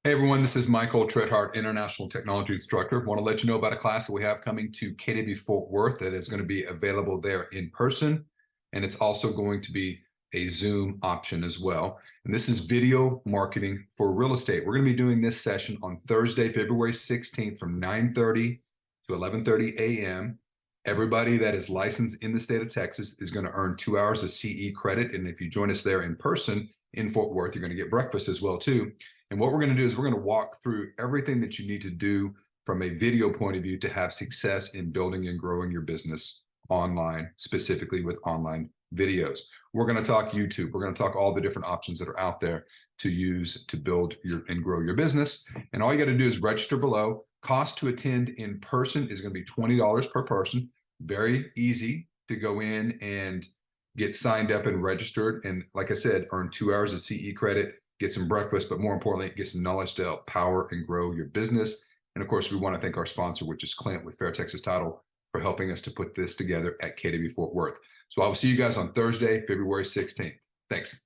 Hey everyone, this is Michael Trethart, International Technology Instructor. Want to let you know about a class that we have coming to KW Fort Worth that is going to be available there in person, and it's also going to be a Zoom option as well. And this is video marketing for real estate. We're going to be doing this session on Thursday, February 16th from 9:30 to 11:30 a.m. Everybody that is licensed in the state of Texas is going to earn 2 hours of CE credit. And if you join us there in person in Fort Worth, you're going to get breakfast as well too. And what we're going to do is we're going to walk through everything that you need to do from a video point of view to have success in building and growing your business online, specifically with online videos. We're going to talk YouTube. We're going to talk all the different options that are out there to use to build your and grow your business. And all you got to do is register below. Cost to attend in person is going to be $20 per person. Very easy to go in and get signed up and registered. And like I said, earn 2 hours of CE credit, get some breakfast, but more importantly, get some knowledge to help power and grow your business. And of course, we want to thank our sponsor, which is Clint with Fair Texas Title, for helping us to put this together at KW Fort Worth. So I will see you guys on Thursday, February 16th. Thanks.